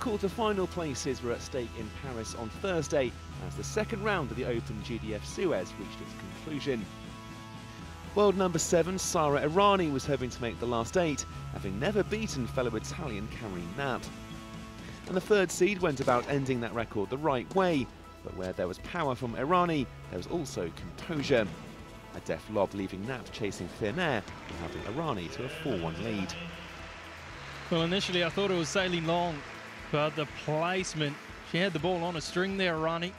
Quarter-final places were at stake in Paris on Thursday as the second round of the Open GDF SUEZ reached its conclusion. World number 7 Sara Errani was hoping to make the last 8, having never beaten fellow Italian Karin Knapp. And the third seed went about ending that record the right way, but where there was power from Errani, there was also composure. A deft lob leaving Knapp chasing thin air and helping Errani to a 4-1 lead. Well, initially I thought it was sailing long, but the placement, she had the ball on a string there, Errani.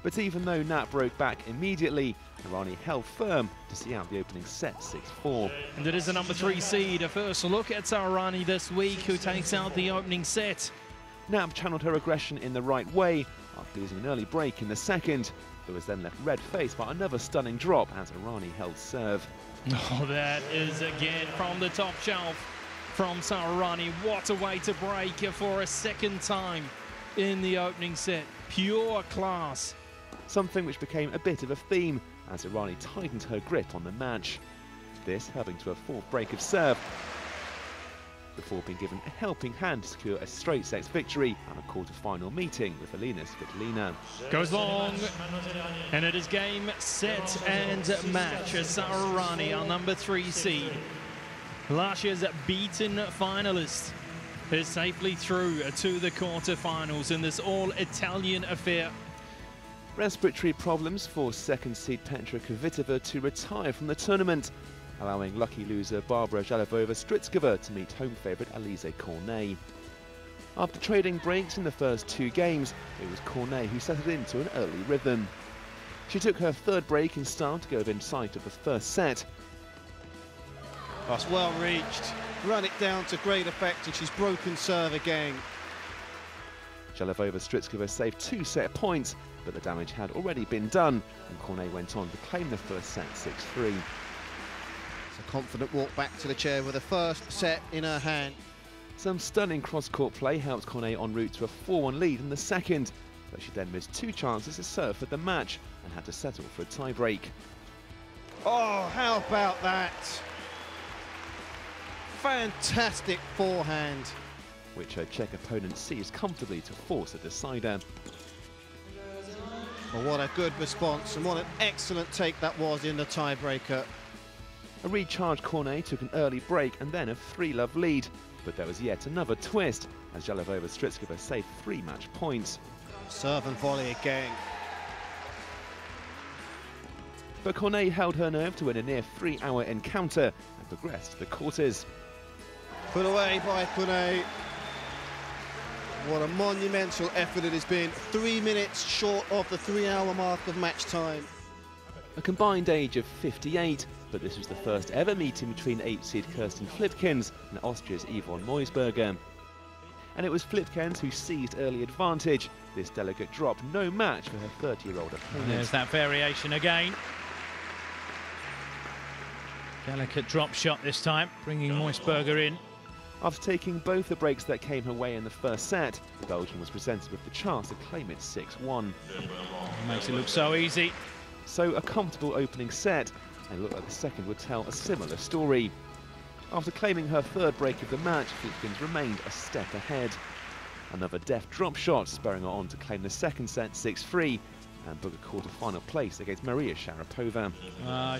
But even though Knapp broke back immediately, Errani held firm to see out the opening set 6-4. And it is the number 3 seed. A first look at Sara Errani this week, who takes out the opening set. Knapp channeled her aggression in the right way after losing an early break in the second, but was then left red-faced by another stunning drop as Errani held serve. Oh, that is again from the top shelf from Sara Errani. What a way to break for a second time in the opening set. Pure class. Something which became a bit of a theme as Errani tightened her grip on the match. This helping to a fourth break of serve before being given a helping hand to secure a straight sets victory and a quarter-final meeting with Alize Cornet. Goes long, and it is game, set and match. Sara Errani, our number 3 seed, last year's beaten finalist, is safely through to the quarter-finals in this all-Italian affair. Respiratory problems forced second seed Petra Kvitova to retire from the tournament, allowing lucky loser Barbora Zahlavova Strycova to meet home favourite Alize Cornet. After trading breaks in the first 2 games, it was Cornet who settled into an early rhythm. She took her third break in start to go within sight of the first set. That's well reached, run it down to great effect, and she's broken serve again. Zahlavova Strycova saved 2 set points, but the damage had already been done, and Cornet went on to claim the first set 6-3. It's a confident walk back to the chair with the first set in her hand. Some stunning cross-court play helped Cornet en route to a 4-1 lead in the second, but she then missed 2 chances to serve for the match and had to settle for a tie-break. Oh, how about that? Fantastic forehand, which her Czech opponent seized comfortably to force a decider. Well, what a good response, and what an excellent take that was in the tiebreaker. A recharged Cornet took an early break and then a 3-love lead, but there was yet another twist as Zahlavova Strycova saved 3 match points. Serve and volley again. But Cornet held her nerve to win a near 3-hour encounter and progressed to the quarters. Put away by Cornet. What a monumental effort it has been. 3 minutes short of the 3-hour mark of match time. A combined age of 58, but this was the first ever meeting between 8-seed Kirsten Flipkens and Austria's Yvonne Meusburger. And it was Flipkens who seized early advantage. This delegate dropped no match for her 30-year-old opponent. There's that variation again. Delicate drop shot this time, bringing Meusburger in. After taking both the breaks that came her way in the first set, the Belgian was presented with the chance to claim it 6-1. Makes it look so easy. So a comfortable opening set, and it looked like the second would tell a similar story. After claiming her third break of the match, Flipkens remained a step ahead. Another deft drop shot spurring her on to claim the second set 6-3 and book a quarter-final place against Maria Sharapova.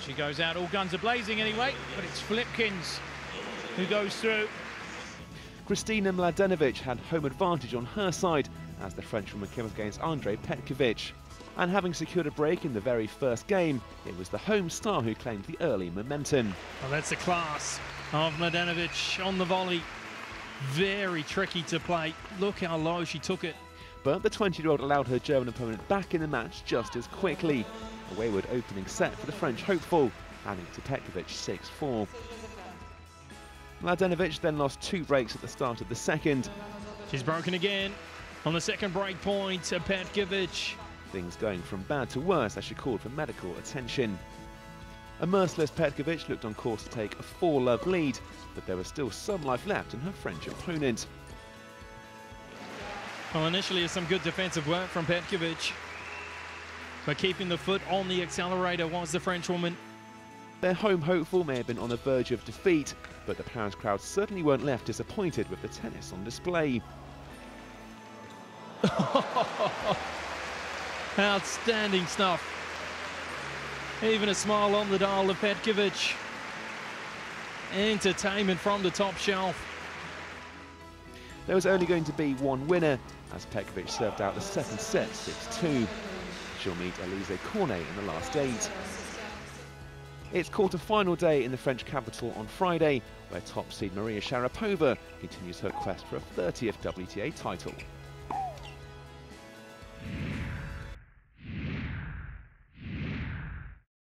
She goes out, all guns are blazing anyway, but it's Flipkens who goes through. Kristina Mladenovic had home advantage on her side as the Frenchwoman came up against Andrea Petkovic. And having secured a break in the very first game, it was the home star who claimed the early momentum. Well, that's the class of Mladenovic on the volley. Very tricky to play. Look how low she took it. But the 20-year-old allowed her German opponent back in the match just as quickly. A wayward opening set for the French hopeful, adding to Petkovic 6-4. Mladenovic then lost 2 breaks at the start of the second. She's broken again on the second break point. Petkovic. Things going from bad to worse as she called for medical attention. A merciless Petkovic looked on course to take a 4-love lead, but there was still some life left in her French opponent. Well, initially some good defensive work from Petkovic, but keeping the foot on the accelerator was the Frenchwoman. Their home hopeful may have been on the verge of defeat, but the Paris crowd certainly weren't left disappointed with the tennis on display. Outstanding stuff. Even a smile on the dial of Petkovic. Entertainment from the top shelf. There was only going to be one winner, as Petkovic served out the second set 6-2. She'll meet Alize Cornet in the last 8. It's quarter-final day in the French capital on Friday, where top seed Maria Sharapova continues her quest for a 30th WTA title.